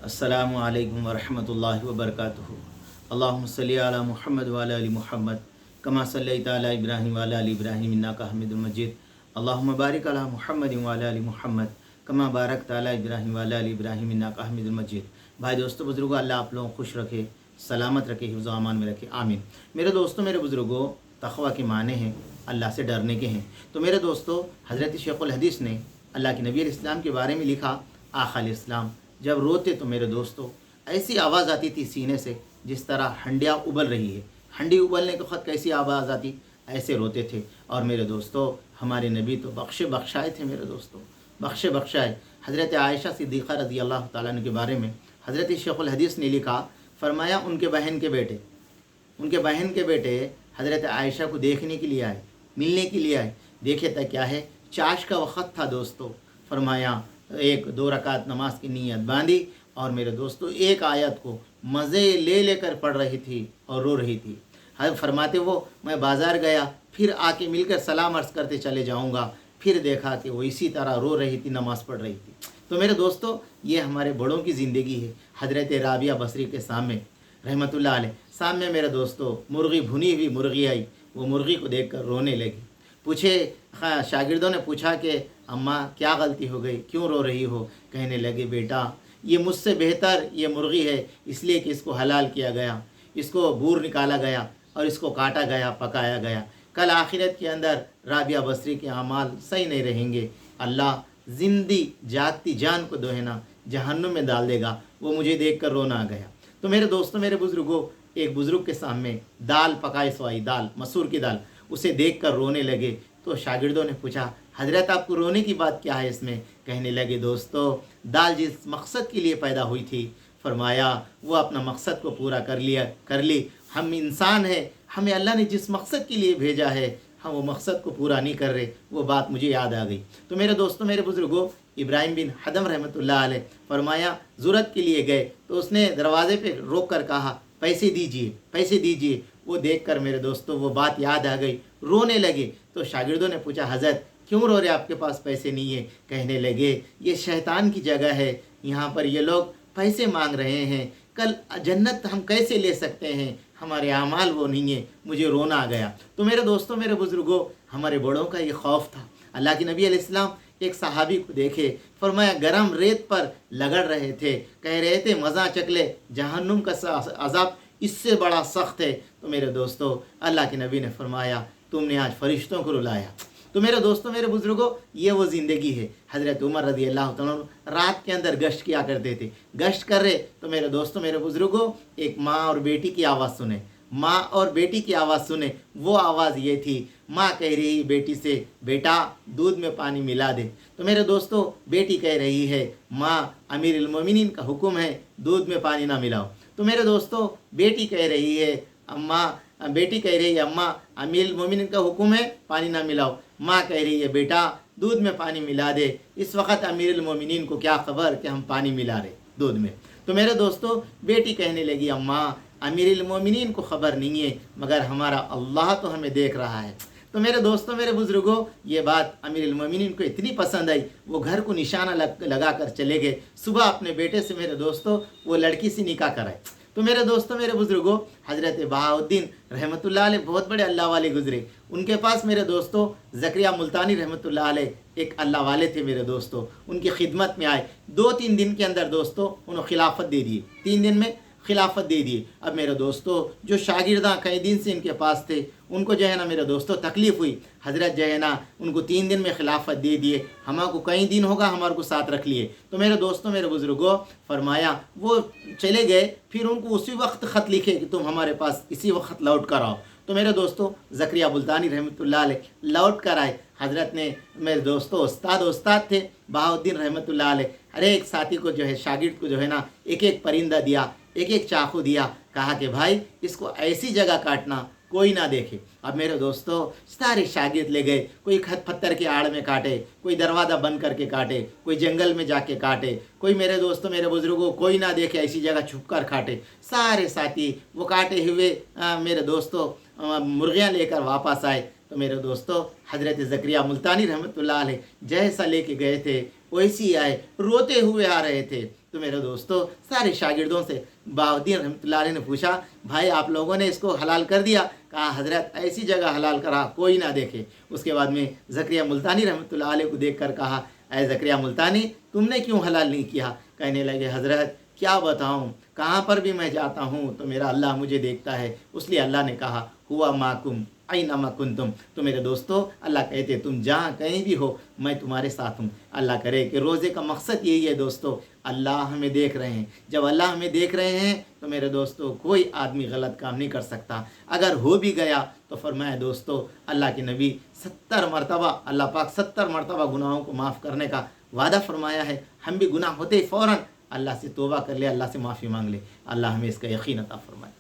अस्सलामु अलैकुम वरहमतुल्लाहि वबरकातुहू। अल्लाहुम्मा सल्लि अला मुहम्मद व अला आलि मुहम्मद कमा सल्लैता अला इब्राहीम व अला आलि इब्राहीम इन्नका हमीदुम मजीद। अल्लाहुम्मा बारिक अला मुहम्मद व अला आलि मुहम्मद कमा बारकता अला इब्राहीम व अला आलि इब्राहीम इन्नका हमीदुम मजीद। भाई दोस्तों बुजुर्गों, अल्लाह आप लोगों को खुश रखे, सलामत रखे, हिफ्ज़ व अमान में रखे, आमीन। मेरे दोस्तों, मेरे बुजुर्गों, तक़वा के माने हैं अल्लाह से डरने के हैं। तो मेरे दोस्तों, हज़रत शेखुल हदीस ने अल्लाह के नबी अलैहिस्सलाम के बारे में लिखा, आक़ा अलैहिस्सलाम जब रोते तो मेरे दोस्तों ऐसी आवाज़ आती थी सीने से जिस तरह हंडिया उबल रही है। हंडी उबलने के वक्त कैसी आवाज़ आती, ऐसे रोते थे। और मेरे दोस्तों, हमारे नबी तो बख्शे बख्शाए थे मेरे दोस्तों, बख्शे बख्शाए। हज़रत आयशा सिद्दीक़ा रज़ी अल्लाह ताला अन्हा के बारे में हज़रत शेखुल हदीस ने लिखा, फरमाया उनके बहन के बेटे हज़रत आयशा को देखने के लिए आए, मिलने के लिए आए। देखे था क्या है, चाश का वक़्त था दोस्तों। फरमाया एक दो रकात नमाज की नीयत बांधी और मेरे दोस्तों एक आयत को मज़े ले लेकर पढ़ रही थी और रो रही थी। हर फरमाते वो, मैं बाज़ार गया, फिर आके मिलकर सलाम अर्ज़ करते चले जाऊंगा। फिर देखा कि वो इसी तरह रो रही थी, नमाज़ पढ़ रही थी। तो मेरे दोस्तों, ये हमारे बड़ों की ज़िंदगी है। हज़रत राबिया बसरी के सामने रहमतुल्लाह अलैह सामने मेरे दोस्तों मुर्गी, भुनी हुई मुर्गी आई। वो मुर्गी को देखकर रोने लगी। शागिर्दों ने पूछा कि अम्मा क्या गलती हो गई, क्यों रो रही हो? कहने लगे, बेटा ये मुझसे बेहतर ये मुर्गी है, इसलिए कि इसको हलाल किया गया, इसको बूर निकाला गया और इसको काटा गया, पकाया गया। कल आखिरत के अंदर राबिया बसरी के अमाल सही नहीं रहेंगे। अल्लाह जिंदी जागती जान को दोहना जहन्नुम में डाल देगा। वो मुझे देख कर रोना आ गया। तो मेरे दोस्तों, मेरे बुजुर्गों, एक बुज़ुर्ग के सामने दाल पकाई सवाई, दाल मसूर की दाल, उसे देख कर रोने लगे। तो शागिर्दों ने पूछा, हज़रत आपको रोने की बात क्या है इसमें? कहने लगे, दोस्तों दाल जिस मकसद के लिए पैदा हुई थी, फरमाया वो अपना मकसद को पूरा कर ली। हम इंसान हैं, हमें अल्लाह ने जिस मकसद के लिए भेजा है हम वो मकसद को पूरा नहीं कर रहे। वो बात मुझे याद आ गई। तो मेरे दोस्तों, मेरे बुजुर्गों, इब्राहिम बिन हदम रहमतुल्लाह अलैह फरमाया ज़रूरत के लिए गए तो उसने दरवाज़े पे रोक कर कहा, पैसे दीजिए, पैसे दीजिए। वो देखकर मेरे दोस्तों वो बात याद आ गई, रोने लगे। तो शागिर्दों ने पूछा, हज़रत क्यों रो रहे, आपके पास पैसे नहीं है? कहने लगे, ये शैतान की जगह है, यहाँ पर ये लोग पैसे मांग रहे हैं, कल जन्नत हम कैसे ले सकते हैं? हमारे आमाल वो नहीं है। मुझे रोना आ गया। तो मेरे दोस्तों, मेरे बुजुर्गों, हमारे बड़ों का ये खौफ था। अल्लाह के नबी अलैहिस्सलाम एक सहाबी को देखे, फरमाया गरम रेत पर लगड़ रहे थे, कह रहे थे मज़ा चकले, जहन्नुम का अज़ाब इससे बड़ा सख्त है। तो मेरे दोस्तों, अल्लाह के नबी ने फरमाया, तुमने आज फरिश्तों को रुलाया। तो मेरे दोस्तों, मेरे बुजुर्गों, ये वो ज़िंदगी है। हज़रत उमर रज़ी अल्लाह तआला अन्हु रात के अंदर गश्त किया करते थे। गश्त कर रहे तो मेरे दोस्तों, मेरे बुजुर्गों, एक माँ और बेटी की आवाज़ सुने, माँ और बेटी की आवाज़ सुने। वो आवाज़ ये थी, माँ कह रही बेटी से, बेटा दूध में पानी मिला दे। तो मेरे दोस्तों, बेटी कह रही है, माँ अमीरुल मोमिनीन का हुक्म है दूध में पानी ना मिलाओ। तो मेरे दोस्तों, बेटी कह रही है, अम्मा अमीरुल मोमिनीन का हुक्म है पानी ना मिलाओ। माँ कह रही है, बेटा दूध में पानी मिला दे। इस वक्त अमीरुल मोमिनीन को क्या खबर कि हम पानी मिला रहे दूध में। तो मेरे दोस्तों, बेटी कहने लगी, अम्मा अमीरुल मोमिनीन को खबर नहीं है, मगर हमारा अल्लाह तो हमें देख रहा है। तो मेरे दोस्तों, मेरे बुजुर्गों, ये बात अमीरुल मोमिनीन को इतनी पसंद आई, वो घर को निशाना लगा कर चले गए। सुबह अपने बेटे से मेरे दोस्तों वो लड़की से निकाह कराए। तो मेरे दोस्तों, मेरे बुजुर्गों, हज़रत बहाउद्दीन रहमतुल्लाह अलैह बहुत बड़े अल्लाह वाले गुजरे। उनके पास मेरे दोस्तों ज़करिया मुल्तानी रहमतुल्लाह अलैह एक अल्लाह वाले थे मेरे दोस्तों। उनकी खिदमत में आए, 2-3 दिन के अंदर दोस्तों उन्होंने खिलाफत दे दी, 3 दिन में खिलाफत दे दिए। अब मेरे दोस्तों, जो शागिर्दा कई दिन से इनके पास थे, उनको जो है ना मेरे दोस्तों तकलीफ़ हुई। हज़रत जो है ना उनको 3 दिन में खिलाफत दे दिए, हमारे कई दिन होगा, हमारे को साथ रख लिए। तो मेरे दोस्तों, मेरे बुजुर्गों, फरमाया वो चले गए, फिर उनको उसी वक्त ख़त लिखे कि तुम हमारे पास इसी वक्त लौट कर आओ। तो मेरे दोस्तों, ज़करिया मुल्तानी रहमतुल्लाह अलैह लौट कर आए। हज़रत ने मेरे दोस्तों उस्ताद थे बहाउद्दीन रहमतुल्लाह अलैह, हर एक साथी को जो है, शागिर्द को जो है ना, एक एक परिंदा दिया, एक एक चाकू दिया, कहा कि भाई इसको ऐसी जगह काटना कोई ना देखे। अब मेरे दोस्तों, सारे शागिर्द ले गए, कोई खत पत्थर के आड़ में काटे, कोई दरवाज़ा बंद करके काटे, कोई जंगल में जाके काटे, कोई मेरे दोस्तों, मेरे बुजुर्गों, कोई ना देखे ऐसी जगह छुप कर काटे। सारे साथी वो काटे हुए मेरे दोस्तों मुर्गियाँ लेकर वापस आए। तो मेरे दोस्तों, हज़रत ज़करिया मुल्तानी रहमतुल्लाह अलैह जैसा लेके गए थे वैसी आए, रोते हुए आ रहे थे। تو میرے دوستو سارے شاگردوں سے بہاؤالدین رحمۃ اللہ علیہ نے پوچھا بھائی آپ لوگوں نے اس کو حلال کر دیا؟ کہا حضرت ایسی جگہ حلال کرا کوئی نہ دیکھے۔ اس کے بعد میں زکریا ملتانی رحمۃ اللہ علیہ کو دیکھ کر کہا اے زکریا ملتانی تم نے کیوں حلال نہیں کیا؟ کہنے لگے حضرت کیا بتاؤں، کہاں پر بھی میں جاتا ہوں تو میرا اللہ مجھے دیکھتا ہے، اس لیے اللہ نے کہا ہوا ماکم اینما کنتم۔ تو میرے دوستو اللہ کہتے تم جہاں کہیں بھی ہو میں تمہارے ساتھ ہوں۔ اللہ کرے کہ روزے کا مقصد یہی ہے دوستو، اللہ ہمیں دیکھ رہے ہیں، جب اللہ ہمیں دیکھ رہے ہیں تو میرے دوستو کوئی آدمی غلط کام نہیں کر سکتا، اگر ہو بھی گیا تو فرمایا دوستو اللہ کے نبی 70 مرتبہ اللہ پاک 70 مرتبہ گناہوں کو معاف کرنے کا وعدہ فرمایا ہے۔ ہم بھی گناہ ہوتے ہی فوراً اللہ سے توبہ کر لے، اللہ سے معافی مانگ لے، اللہ ہمیں اس کا یقین عطا فرمائے۔